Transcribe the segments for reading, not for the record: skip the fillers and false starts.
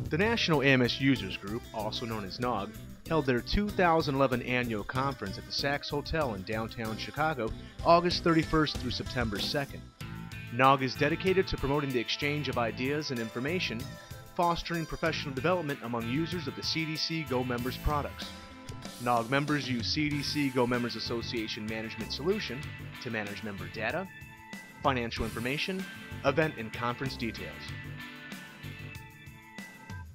The National AMS Users Group, also known as NOG, held their 2011 annual conference at the Saks Hotel in downtown Chicago, August 31st through September 2nd. NOG is dedicated to promoting the exchange of ideas and information, fostering professional development among users of the CDC gomembers products. NOG members use CDC gomembers Association Management Solution to manage member data, financial information, event and conference details.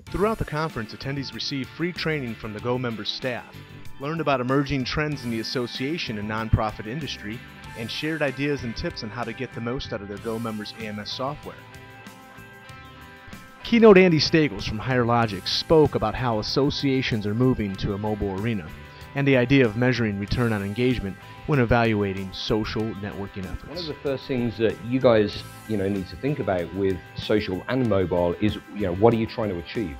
Throughout the conference, attendees receive free training from the gomembers staff, learned about emerging trends in the association and nonprofit industry, and shared ideas and tips on how to get the most out of their gomembers AMS software. Keynote Andy Stagels from Higher Logic spoke about how associations are moving to a mobile arena and the idea of measuring return on engagement when evaluating social networking efforts. One of the first things that you guys need to think about with social and mobile is what are you trying to achieve?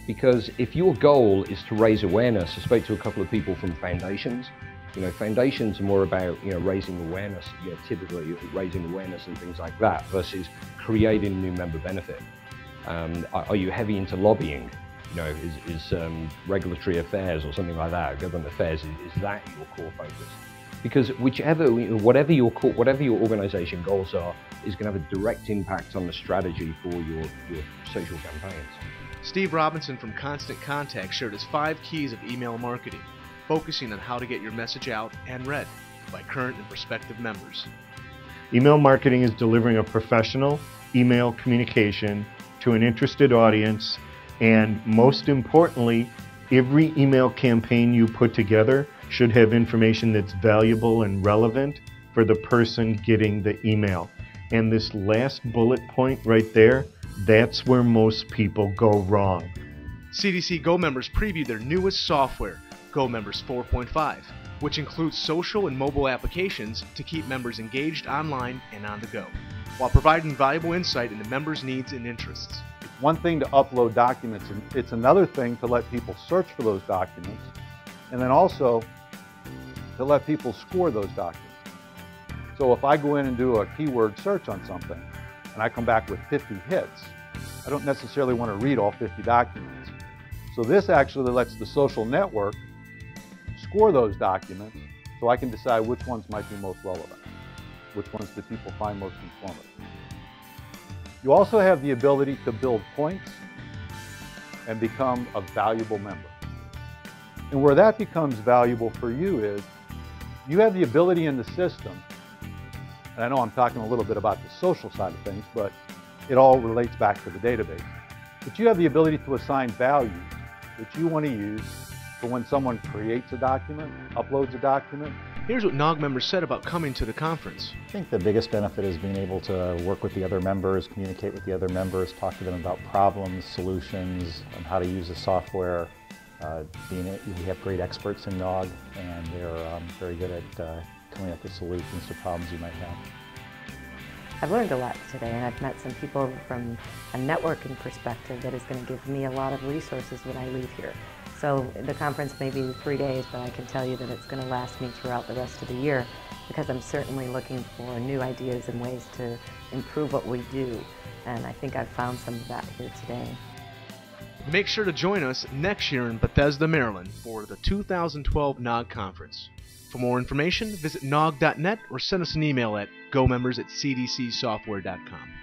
Because if your goal is to raise awareness, I spoke to a couple of people from foundations. Foundations are more about raising awareness, typically raising awareness and things like that versus creating new member benefit. Are you heavy into lobbying? Is regulatory affairs or something like that, government affairs, is that your core focus? Because whatever your organization goals are is going to have a direct impact on the strategy for your social campaigns. Steve Robinson from Constant Contact shared his 5 keys of email marketing, focusing on how to get your message out and read by current and prospective members. Email marketing is delivering a professional email communication to an interested audience, and most importantly, every email campaign you put together should have information that's valuable and relevant for the person getting the email. And this last bullet point right there, that's where most people go wrong. CDC gomembers previewed their newest software, gomembers 4.5, which includes social and mobile applications to keep members engaged online and on the go, while providing valuable insight into members' needs and interests. It's one thing to upload documents, and it's another thing to let people search for those documents, and then also to let people score those documents. So if I go in and do a keyword search on something, and I come back with 50 hits, I don't necessarily want to read all 50 documents. So this actually lets the social network score those documents so I can decide which ones might be most relevant, which ones do people find most informative. You also have the ability to build points and become a valuable member. And where that becomes valuable for you is you have the ability in the system, and I know I'm talking a little bit about the social side of things, but it all relates back to the database. But you have the ability to assign values that you want to use for when someone creates a document, uploads a document. Here's what NOG members said about coming to the conference. I think the biggest benefit is being able to work with the other members, communicate with the other members, talk to them about problems, solutions, and how to use the software. We have great experts in NOG, and they're very good at coming up with solutions to problems you might have. I've learned a lot today, and I've met some people from a networking perspective that is going to give me a lot of resources when I leave here. So the conference may be 3 days, but I can tell you that it's going to last me throughout the rest of the year because I'm certainly looking for new ideas and ways to improve what we do, and I think I've found some of that here today. Make sure to join us next year in Bethesda, Maryland for the 2012 NOG Conference. For more information, visit nog.net or send us an email at gomembers@cdcsoftware.com.